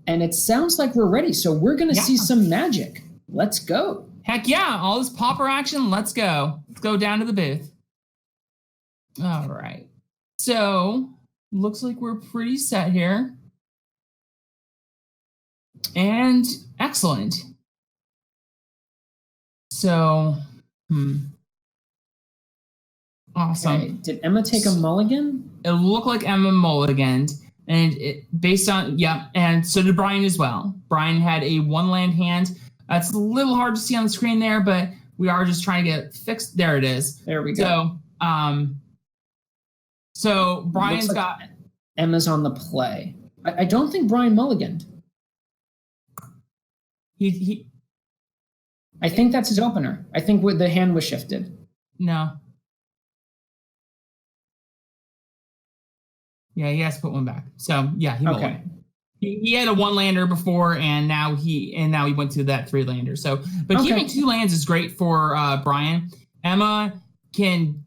And it sounds like we're ready. So we're going to see some magic. Let's go. Heck yeah. All this Pauper action. Let's go. Let's go down to the booth. All right. So looks like we're pretty set here. And excellent. So, awesome. Okay. Did Emma take a mulligan? It looked like Emma mulliganed. And based on, and so did Brian as well. Brian had a 1-land hand. It's a little hard to see on the screen there, but we are just trying to get it fixed. There it is. There we go. So Brian's got... Emma's on the play. I don't think Brian mulliganed. I think that's his opener. I think the hand was shifted. No. Yeah, he has to put one back. So he okay. He had a 1-lander before, and now he went to that 3-lander. So, but keeping 2 lands is great for Brian. Emma can,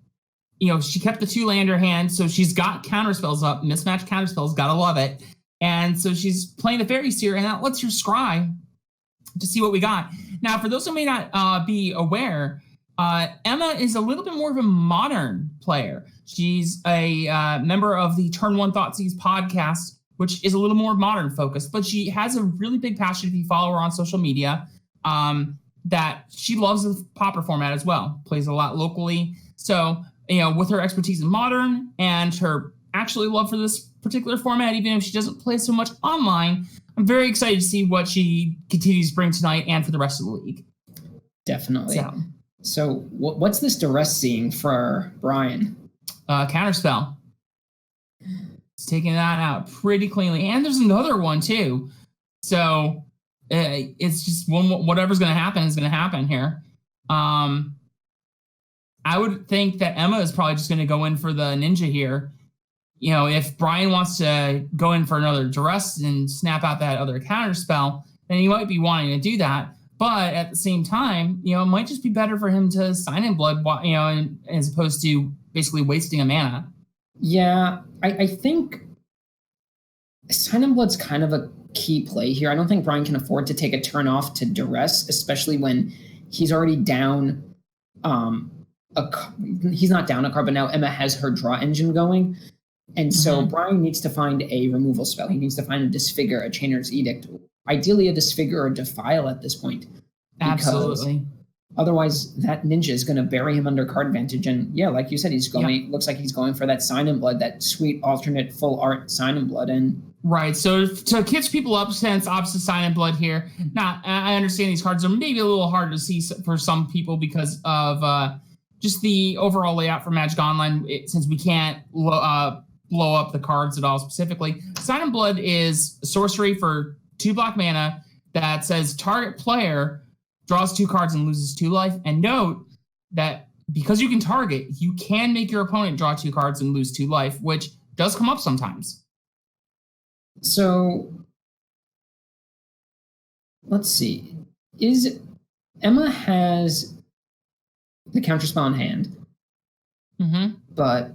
she kept the 2-lander hand, so she's got counterspells up, mismatched counterspells. Gotta love it. And so she's playing the Faerie Seer, and that lets her scry to see what we got. Now, for those who may not be aware, Emma is a little bit more of a modern player. She's a member of the Turn One Thoughtseize podcast, which is a little more modern focused, but she has a really big passion, if you follow her on social media, that she loves the Pauper format as well, plays a lot locally. So, with her expertise in modern and her actually love for this particular format, even if she doesn't play so much online, I'm very excited to see what she continues to bring tonight and for the rest of the league. Definitely. So what's this Duress seeing for Brian? Counterspell. He's taking that out pretty cleanly. And there's another one, too. So it's just whatever's going to happen is going to happen here. I would think that Emma is probably just going to go in for the ninja here. If Brian wants to go in for another Duress and snap out that other counterspell, then he might be wanting to do that. But at the same time, it might just be better for him to sign in blood, as opposed to basically wasting a mana. Yeah, I think sign in blood's kind of a key play here. I don't think Brian can afford to take a turn off to Duress, especially when he's already down. He's not down a card, but now Emma has her draw engine going. And so Brian needs to find a removal spell. He needs to find a Disfigure, a Chainer's Edict. Ideally, a Disfigure or Defile at this point. Absolutely. Otherwise, that ninja is going to bury him under card advantage. And like you said, looks like he's going for that Sign in Blood, that sweet alternate full art Sign in Blood. And right. So to catch people up, since opposite Sign in Blood here, now I understand these cards are maybe a little hard to see for some people because of just the overall layout for Magic Online, since we can't blow up the cards at all specifically. Sign in Blood is a sorcery for 2 black mana that says target player draws 2 cards and loses 2 life. And note that because you can target, you can make your opponent draw 2 cards and lose 2 life, which does come up sometimes. So let's see. Emma has the counterspell in hand, but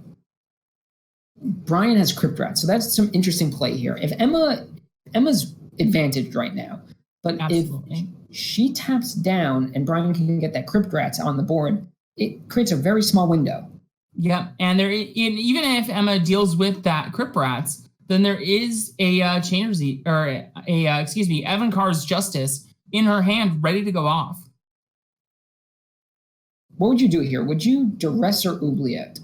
Brian has Crypt Rats, so that's some interesting play here. If Emma's advantaged right now, but absolutely, if she taps down and Brian can get that Crypt Rats on the board, it creates a very small window. Yeah, and even if Emma deals with that Crypt Rats, then there is a Evincar's Justice in her hand, ready to go off. What would you do here? Would you Duress or Oubliette?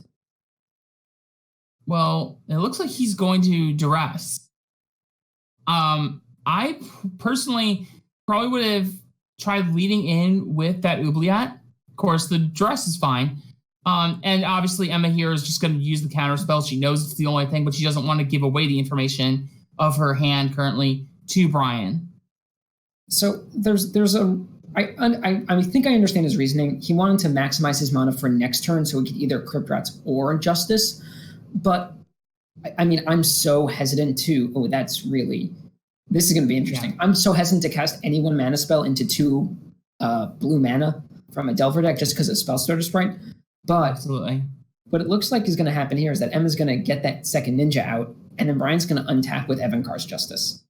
Well, it looks like he's going to Duress. I personally probably would have tried leading in with that Oubliette. Of course, the Duress is fine. And obviously Emma here is just going to use the counter spell. She knows it's the only thing, but she doesn't want to give away the information of her hand currently to Brian. So I think I understand his reasoning. He wanted to maximize his mana for next turn so he could either Crypt Rats or Justice. But I mean, I'm so hesitant to. This is going to be interesting. Yeah. I'm so hesitant to cast any 1 mana spell into 2 blue mana from a Delver deck just because of Spellstutter Sprite. But absolutely, what it looks like is going to happen here is that Emma's going to get that second ninja out, and then Brian's going to untap with Evincar's Justice.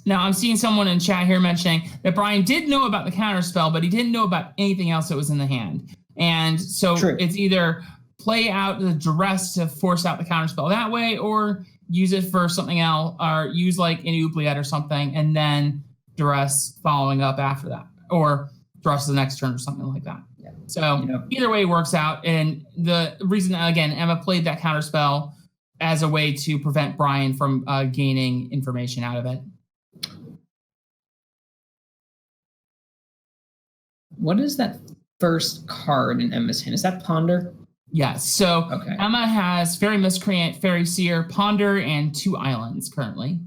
Now, I'm seeing someone in chat here mentioning that Brian did know about the counterspell, but he didn't know about anything else that was in the hand. And so it's either play out the Duress to force out the counterspell that way, or use it for something else, or use like an Oubliette or something, and then Duress following up after that, or Duress the next turn or something like that. Yeah. So either way works out. And the reason, again, Emma played that counterspell as a way to prevent Brian from gaining information out of it. What is that first card in Emma's hand? Is that Ponder? Yes. So Emma has Faerie Miscreant, Faerie Seer, Ponder, and 2 islands currently.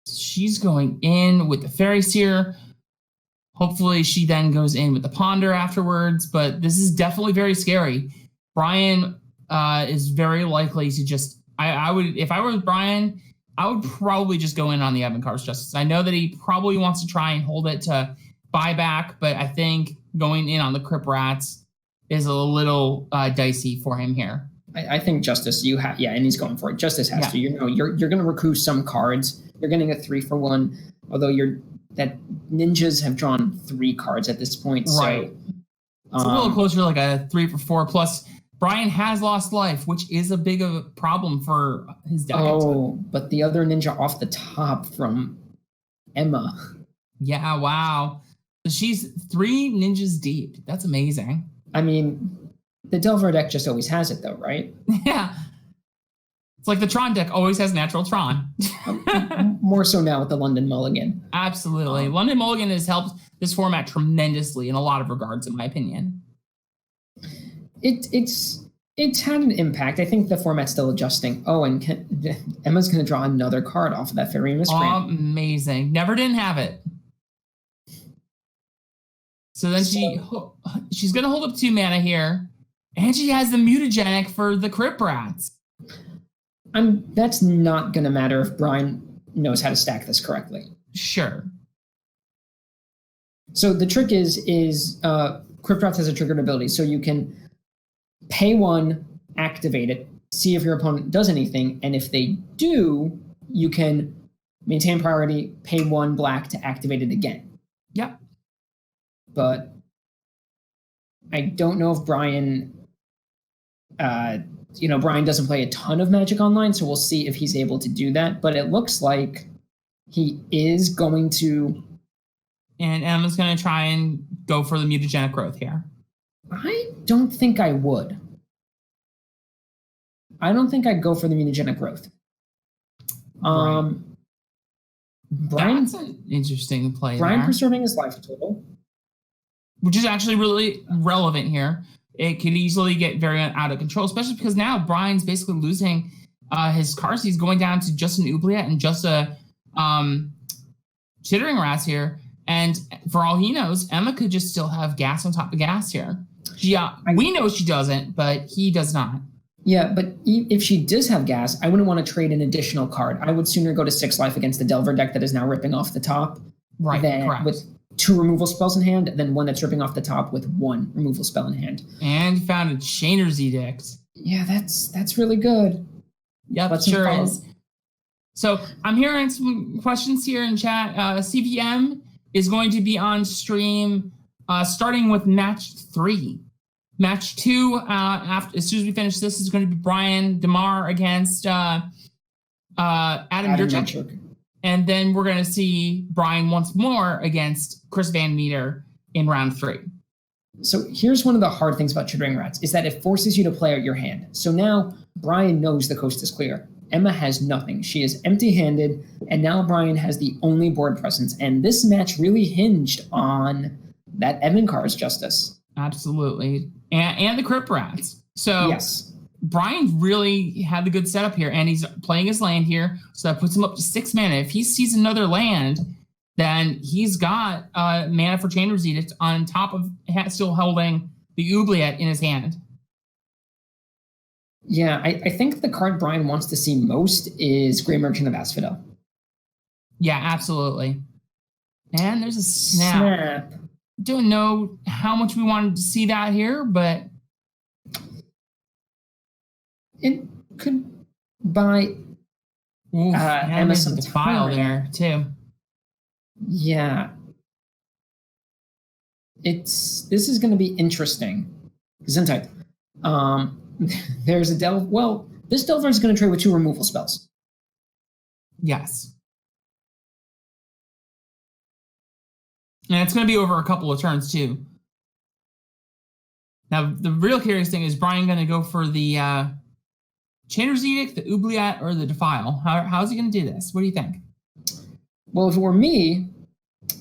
She's going in with the Faerie Seer. Hopefully she then goes in with the Ponder afterwards, but this is definitely very scary. Brian is very likely to just, I would, if I were Brian, I would probably just go in on the Evincar's Justice. I know that he probably wants to try and hold it to buy back, but I think going in on the Crypt Rats is a little dicey for him here. I think Justice, and he's going for it. Justice has to. You're going to recoup some cards. You're getting a 3-for-1, although that ninjas have drawn 3 cards at this point. Right. So, it's a little closer to like a 3-for-4. Plus, Brian has lost life, which is a big of a problem for his deck. Oh, but the other ninja off the top from Emma. Yeah, wow. So she's 3 ninjas deep. That's amazing. I mean, the Delver deck just always has it, though, right? Yeah. It's like the Tron deck always has natural Tron. More so now with the London Mulligan. Absolutely. London Mulligan has helped this format tremendously in a lot of regards, in my opinion. It's had an impact. I think the format's still adjusting. Oh, and Emma's going to draw another card off of that Faerie Miscreant. Amazing. Never didn't have it. So then she's going to hold up 2 mana here, and she has the Mutagenic for the Crypt Rats. That's not going to matter if Brian knows how to stack this correctly. Sure. So the trick is Crypt Rats has a triggered ability, so you can pay 1, activate it, see if your opponent does anything, and if they do, you can maintain priority, pay 1 black to activate it again. Yep. But I don't know if Brian, Brian doesn't play a ton of Magic Online, so we'll see if he's able to do that. But it looks like he is going to. And Emma's going to try and go for the Mutagenic Growth here. I don't think I would. I don't think I'd go for the Mutagenic Growth. Right. Brian, that's an interesting play. Brian preserving his life total, which is actually really relevant here. It could easily get very out of control, especially because now Brian's basically losing his cards. He's going down to just an Oubliette and just a Chittering Rats here. And for all he knows, Emma could just still have gas on top of gas here. We know she doesn't, but he does not. Yeah, but if she does have gas, I wouldn't want to trade an additional card. I would sooner go to 6 life against the Delver deck that is now ripping off the top. Right, correct. With 2 removal spells in hand, than one that's ripping off the top with 1 removal spell in hand. And you found a Chainer's Edict. Yeah, that's really good. Yep, it sure is. So I'm hearing some questions here in chat. CVM is going to be on stream starting with match 3. Match 2, as soon as we finish this, is going to be Brian DeMars against Adam Yurchuk. And then we're going to see Brian once more against Chris Van Meter in round 3. So here's one of the hard things about Chittering Rats, is that it forces you to play out your hand. So now Brian knows the coast is clear. Emma has nothing. She is empty-handed, and now Brian has the only board presence. And this match really hinged on that Evincar's Justice. Absolutely. And the Crypt Rats. So yes. Brian really had the good setup here, and he's playing his land here, so that puts him up to 6 mana. If he sees another land, then he's got mana for Chainer's Edict on top of still holding the Oubliette in his hand. Yeah, I think the card Brian wants to see most is Grey Merchant of Asphodel. Yeah, absolutely. And there's a snap. Don't know how much we wanted to see that here, but it could buy Oof, Emma some Defile time there too. Yeah. This is going to be interesting. Gesundheit. There's a Delver. Well, this Delver is going to trade with 2 removal spells. Yes. And it's going to be over a couple of turns too. Now, the real curious thing is Brian going to go for the Chanter's Edict, the Oubliette, or the Defile? How's he going to do this? What do you think? Well, if it were me,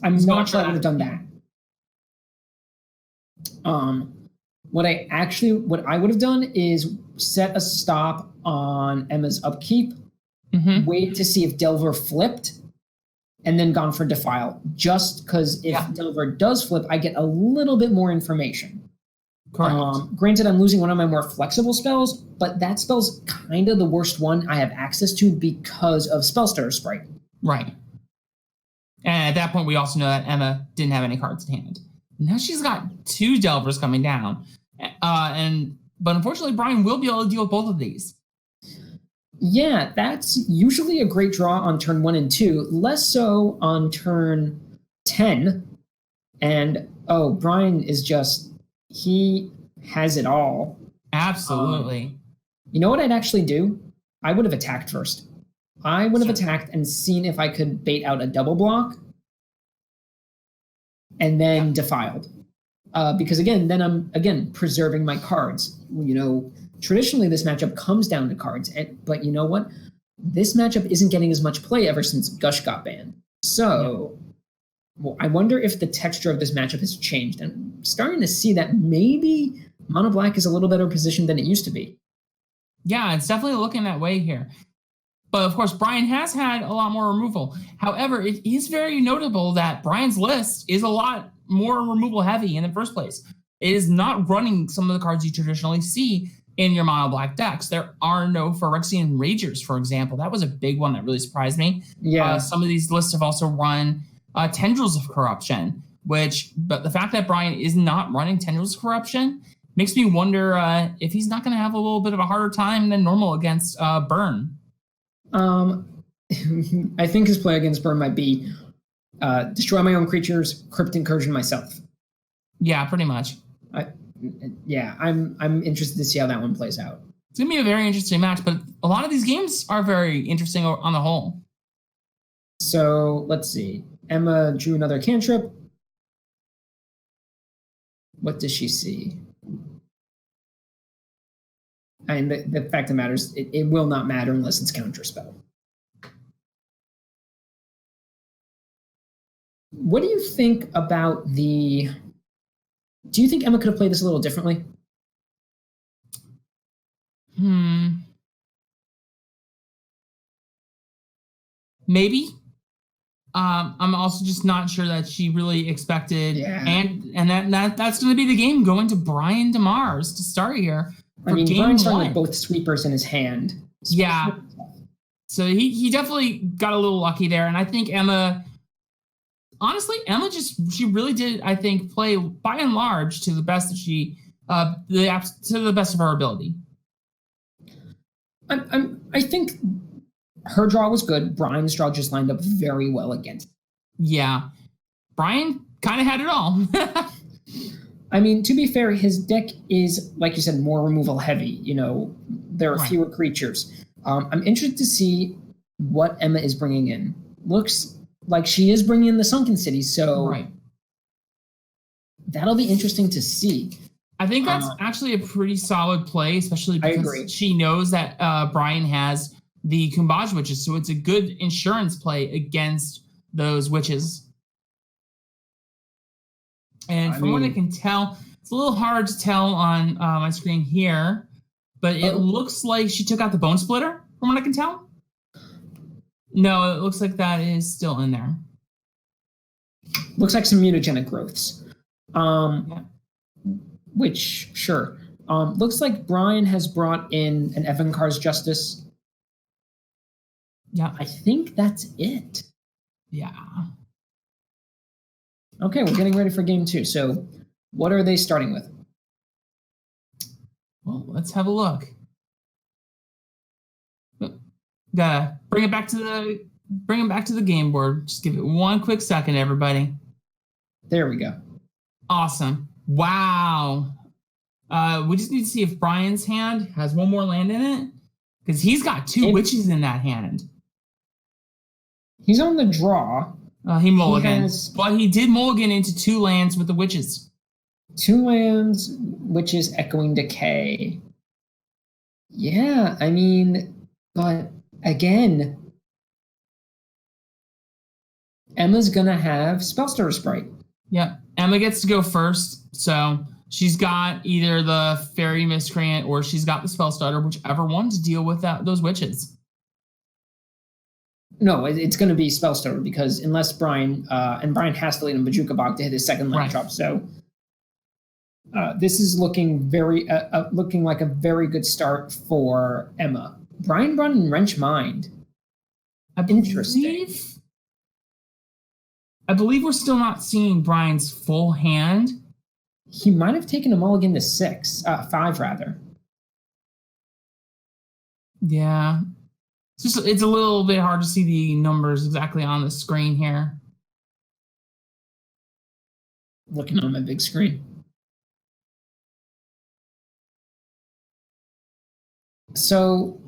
I'm not sure I would have done that. What I would have done is set a stop on Emma's upkeep, wait to see if Delver flipped, and then gone for Defile. Just because if Delver does flip, I get a little bit more information. Correct. Granted, I'm losing one of my more flexible spells, but that spell's kind of the worst one I have access to because of Spellstutter Sprite. Right. And at that point, we also know that Emma didn't have any cards in hand. Now she's got 2 Delvers coming down. But unfortunately, Brian will be able to deal with both of these. Yeah, that's usually a great draw on turn 1 and 2, less so on turn 10. And, Brian is just, he has it all. Absolutely. You know what I'd actually do? I would have attacked first. I would have attacked and seen if I could bait out a double block and then defiled. Because then I'm preserving my cards. Traditionally this matchup comes down to cards, but you know what? This matchup isn't getting as much play ever since Gush got banned. So I wonder if the texture of this matchup has changed. And I'm starting to see that maybe Mono Black is a little better positioned than it used to be. Yeah, it's definitely looking that way here. But of course, Brian has had a lot more removal. However, it is very notable that Brian's list is a lot more removal heavy in the first place. It is not running some of the cards you traditionally see in your mono black decks. There are no Phyrexian Ragers, for example. That was a big one that really surprised me. Yeah. Some of these lists have also run Tendrils of Corruption, but the fact that Brian is not running Tendrils of Corruption makes me wonder if he's not going to have a little bit of a harder time than normal against Burn. I think his play against Burn might be destroy my own creatures, Crypt Incursion myself. Yeah, pretty much. I'm interested to see how that one plays out. It's gonna be a very interesting match, but a lot of these games are very interesting on the whole. So let's see. Emma drew another cantrip. What does she see? And the fact of the matter is, it will not matter unless it's counterspell. What do you think about the... Do you think Emma could have played this a little differently? Maybe. I'm also just not sure that she really expected... Yeah. And that's going to be the game, going to Brian DeMars to start here. Brian's starting with both sweepers in his hand. Yeah. So he definitely got a little lucky there. And I think Emma... Honestly, Emma she really did, I think, play by and large to the best that to the best of her ability. I think her draw was good. Brian's draw just lined up very well against. Yeah. Brian kind of had it all. To be fair, his deck is, like you said, more removal heavy. There are fewer creatures. I'm interested to see what Emma is bringing in. Looks like she is bringing in the Sunken City, so that'll be interesting to see. I think that's actually a pretty solid play, especially because she knows that Brian has the Cuombajj Witches, so it's a good insurance play against those witches. And from what I can tell, it's a little hard to tell on my screen here, but it looks like she took out the Bonesplitter, from what I can tell. No, it looks like that is still in there. Looks like some mutagenic growths. Which, sure. Looks like Brian has brought in an Evincar's Justice. Yeah. I think that's it. Yeah. Okay, we're getting ready for game 2. So what are they starting with? Well, let's have a look. Gotta bring it back to the game board. Just give it one quick second, everybody. There we go. Awesome. Wow. We just need to see if Brian's hand has one more land in it, because he's got two witches in that hand. He's on the draw. He mulligans, but he did mulligan into 2 lands with the witches. 2 lands, witches, Echoing Decay. Yeah, I mean, but again, Emma's gonna have Spellstutter Sprite. Yeah, Emma gets to go first, so she's got either the Faerie Miscreant or she's got the Spellstutter, whichever one to deal with those witches. No, it's going to be Spellstutter, because unless Brian has to lead in Bojuka Bog to hit his second land drop, so this is looking looking like a very good start for Emma. Brian brought in Wrench Mind. Interesting. I believe we're still not seeing Brian's full hand. He might have taken a mulligan to 5 rather. Yeah. It's a little bit hard to see the numbers exactly on the screen here. Looking on my big screen. So,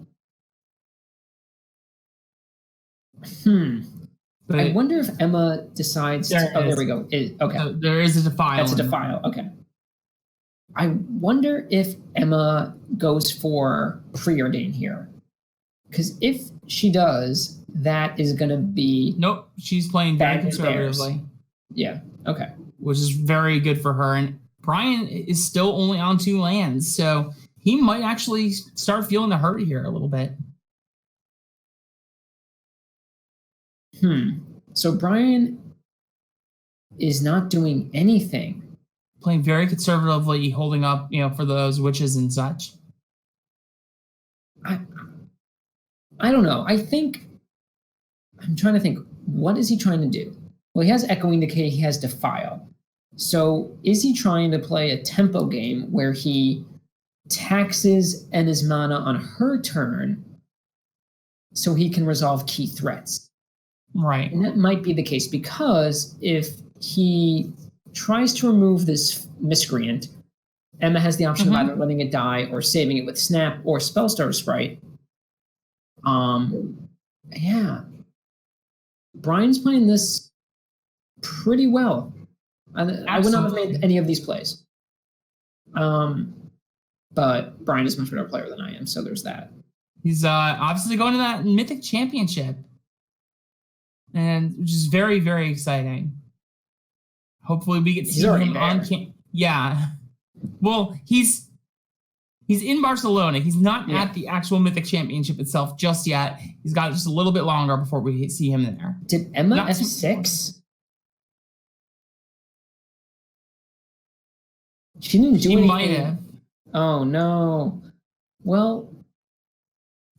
I wonder if Emma decides. There we go. Okay. So there is a Defile. That's a Defile. Okay. I wonder if Emma goes for Preordain here. Because if she does, that is going to be... Nope, she's playing very conservatively. Yeah, okay. Which is very good for her. And Brian is still only on 2 lands, so he might actually start feeling the hurt here a little bit. So Brian is not doing anything. Playing very conservatively, holding up, for those witches and such. I don't know. I'm trying to think, what is he trying to do? Well, he has Echoing Decay, he has Defile. So is he trying to play a tempo game where he taxes Emma's mana on her turn so he can resolve key threats? Right. And that might be the case, because if he tries to remove this Miscreant, Emma has the option of either letting it die or saving it with Snap or Spellstutter Sprite. Yeah. Brian's playing this pretty well. I would not have made any of these plays. But Brian is a much better player than I am, so there's that. He's obviously going to that Mythic Championship. And which is very, very exciting. Hopefully we get to see him on yeah. Well, he's in Barcelona. He's not at the actual Mythic Championship itself just yet. He's got just a little bit longer before we see him there. Did Emma F6? She didn't do anything. She might have. Oh, no. Well,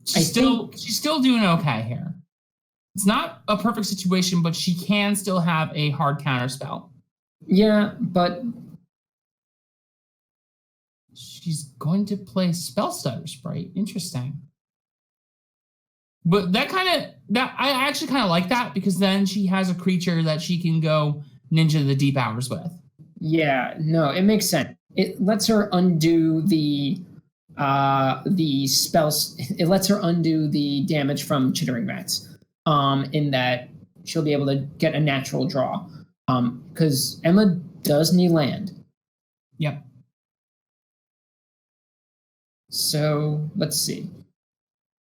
she's still doing okay here. It's not a perfect situation, but she can still have a hard counter spell. Yeah, but she's going to play Spellstutter Sprite. Interesting. But I actually kind of like that, because then she has a creature that she can go Ninja the Deep Hours with. Yeah, no, it makes sense. It lets her undo the spells. It lets her undo the damage from Chittering Rats. In that she'll be able to get a natural draw. Because Emma does need land. Yep. So let's see.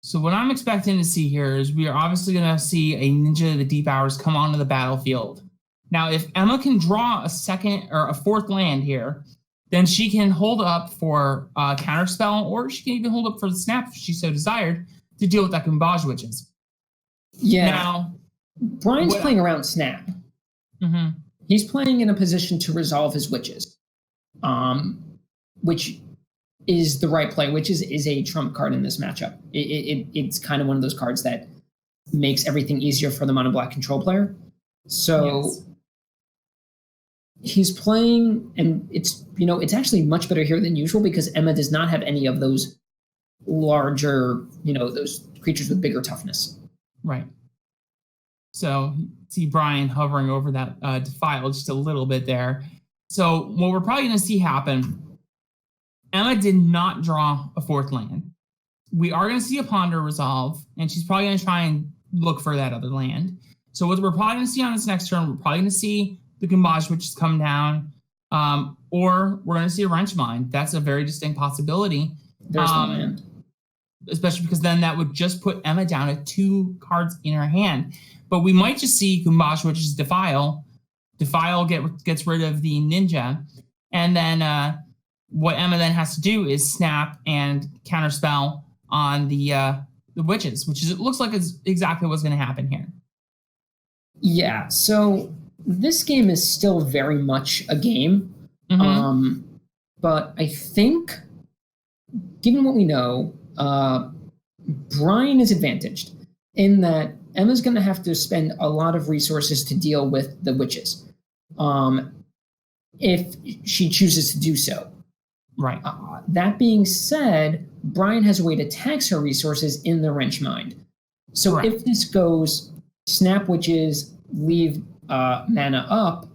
So what I'm expecting to see here is we are obviously going to see a Ninja of the Deep Hours come onto the battlefield. Now, if Emma can draw a second or a 4th land here, then she can hold up for a counterspell, or she can even hold up for the Snap if she so desired to deal with that Cuombajj Witches. Yeah. Now, Brian's playing around Snap. Mm-hmm. He's playing in a position to resolve his witches, which is the right play. Witches is a trump card in this matchup. It's kind of one of those cards that makes everything easier for the mono black control player. So he's playing, and it's actually much better here than usual, because Emma does not have any of those larger, those creatures with bigger toughness. Right. So see Brian hovering over that Defile just a little bit there. So what we're probably going to see happen, Emma did not draw a 4th land. We are going to see a Ponder resolve, and she's probably going to try and look for that other land. So what we're probably going to see on this next turn, we're probably going to see the Cuombajj Witches come down, or we're going to see a Wrench Mind. That's a very distinct possibility. There's the land. Especially because then that would just put Emma down at 2 cards in her hand. But we might just see Cuombajj Witches Defile. Defile gets rid of the Ninja. And then what Emma then has to do is snap and counterspell on the Witches, which is, it looks like is exactly what's going to happen here. Yeah, so this game is still very much a game. Mm-hmm. But I think, given what we know, Brian is advantaged in that Emma's going to have to spend a lot of resources to deal with the Witches, if she chooses to do so. Right. That being said, Brian has a way to tax her resources in the Wrench Mind. So Correct. If this goes Snap Witches, leave mana up,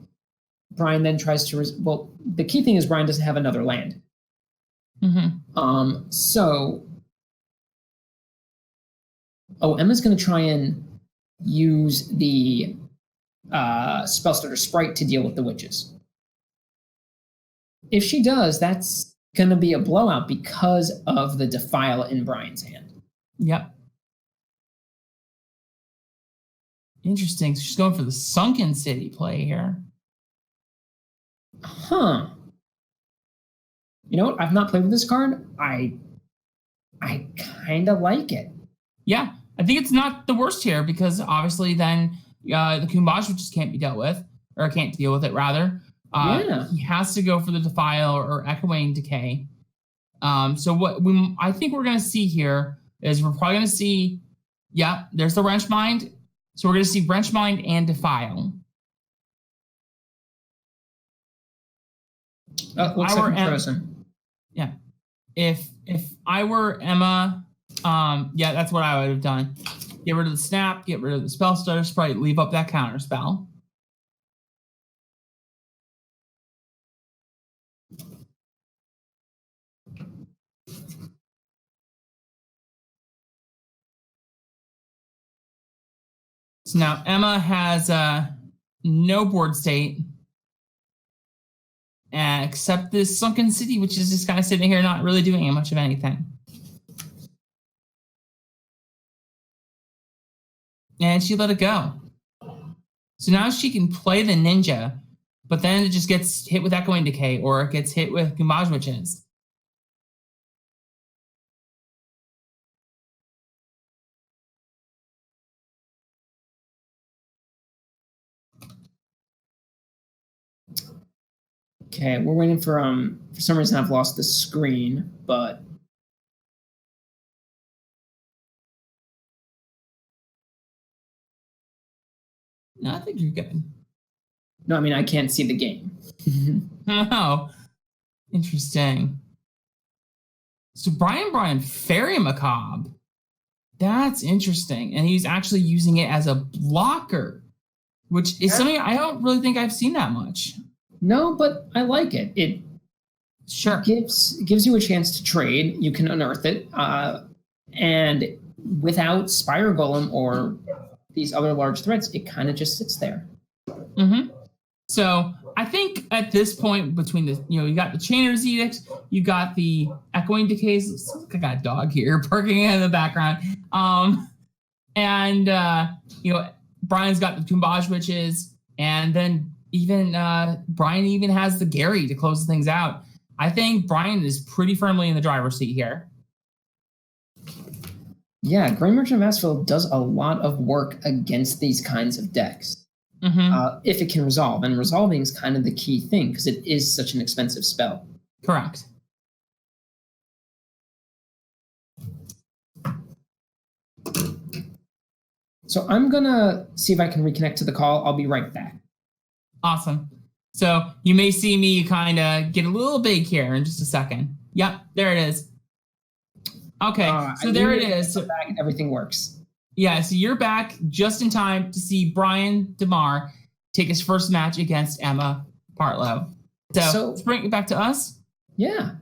Brian then tries to... the key thing is Brian doesn't have another land. Mm-hmm. So... Emma's going to try and use the Spellstutter Sprite to deal with the Witches. If she does, that's going to be a blowout because of the Defile in Brian's hand. Yep. Interesting. So she's going for the Sunken City play here. Huh. You know what? I've not played with this card. I kind of like it. Yeah. I think it's not the worst here because obviously then the Cuombajj Witches can't be dealt with, or can't deal with it rather. He has to go for the Defile or Echoing Decay. So what I think we're going to see here is we're probably going to see, there's the Wrench Mind. So we're going to see Wrench Mind and Defile. Looks like I'm frozen. Yeah. If I were Emma, that's what I would have done. Get rid of the Snap, get rid of the Spellstutter Sprite, leave up that counter spell. So now Emma has no board state except this Sunken City, which is just kind of sitting here not really doing much of anything. And she let it go. So now she can play the Ninja, but then it just gets hit with Echoing Decay or it gets hit with Cuombajj Witches. Okay, we're waiting for some reason I've lost the screen, but no, I think you're good. No, I mean I can't see the game. Oh, interesting. So Brian, Faerie Macabre. That's interesting. And he's actually using it as a blocker, which is something I don't really think I've seen that much. No, but I like it. It sure gives you a chance to trade. You can unearth it. And without Spire Golem or these other large threats, it kind of just sits there. Mm-hmm. So I think at this point between the, you got the Chainer's Edict, you got the Echoing Decays. I got a dog here barking in the background. And Brian's got the Cuombajj Witches, and then even Brian even has the Gary to close things out. I think Brian is pretty firmly in the driver's seat here. Yeah, Grand Merchant of Asphalt does a lot of work against these kinds of decks. Mm-hmm. If it can resolve. And resolving is kind of the key thing because it is such an expensive spell. Correct. So I'm going to see if I can reconnect to the call. I'll be right back. Awesome. So you may see me kind of get a little big here in just a second. Yep, there it is. Okay, so there it is. So, back, everything works. Yeah, so you're back just in time to see Brian DeMars take his first match against Emma Partlow. So let's bring it back to us. Yeah.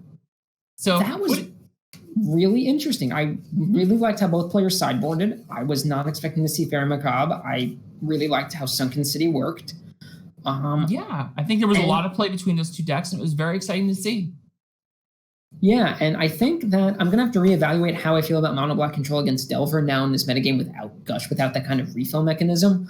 So that was really interesting. I really liked how both players sideboarded. I was not expecting to see Faerie Macabre. I really liked how Sunken City worked. Yeah, I think there was a lot of play between those two decks, and it was very exciting to see. Yeah, and I think that I'm going to have to reevaluate how I feel about mono black control against Delver now in this metagame without Gush, without that kind of refill mechanism.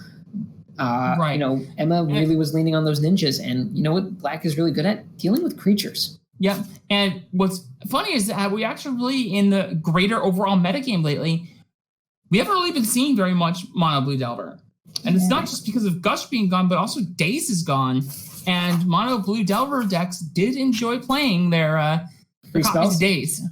Right. You know, Emma really was leaning on those ninjas, and you know what Black is really good at? Dealing with creatures. Yep, and what's funny is that we actually really, in the greater overall metagame lately, we haven't really been seeing very much mono blue Delver. And it's not just because of Gush being gone, but also Daze is gone. And mono blue Delver decks did enjoy playing their free spells. Daze.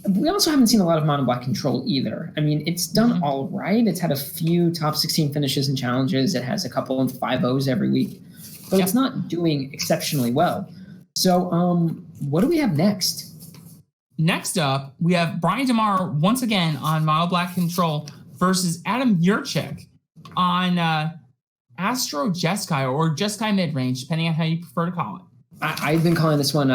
We also haven't seen a lot of mono black control either. I mean, it's done all right. It's had a few top 16 finishes and challenges. It has a couple of 5-0s every week, but it's not doing exceptionally well. So what do we have next? Next up, we have Brian DeMars once again on mono black control versus Adam Yurchik on Astro Jeskai or Jeskai midrange, depending on how you prefer to call it. I've been calling this one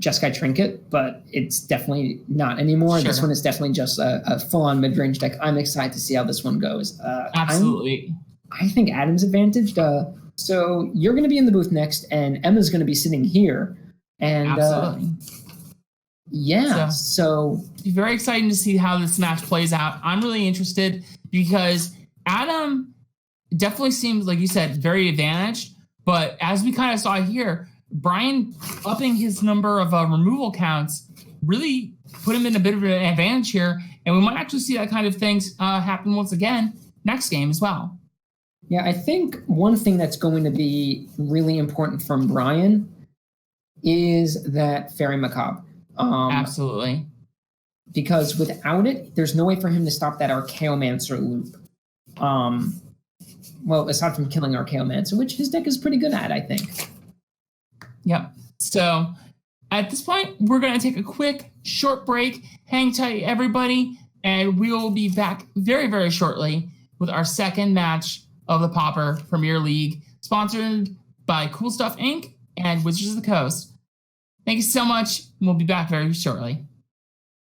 Jeskai Trinket, but it's definitely not anymore. Sure. This one is definitely just a full-on mid-range deck. I'm excited to see how this one goes. Absolutely. I think Adam's advantaged. So you're going to be in the booth next, and Emma's going to be sitting here. And absolutely. So it's very exciting to see how this match plays out. I'm really interested because Adam definitely seems, like you said, very advantaged. But as we kind of saw here, Brian upping his number of removal counts really put him in a bit of an advantage here. And we might actually see that kind of things happen once again next game as well. Yeah, I think one thing that's going to be really important from Brian is that Faerie Macabre. Absolutely. Because without it, there's no way for him to stop that Archaeomancer loop. Well, aside from killing Archaeomancer, which his deck is pretty good at, I think. Yep. So at this point, we're going to take a quick, short break. Hang tight, everybody. And we will be back very, very shortly with our second match of the Pauper Premier League, sponsored by Cool Stuff Inc. and Wizards of the Coast. Thank you so much. We'll be back very shortly.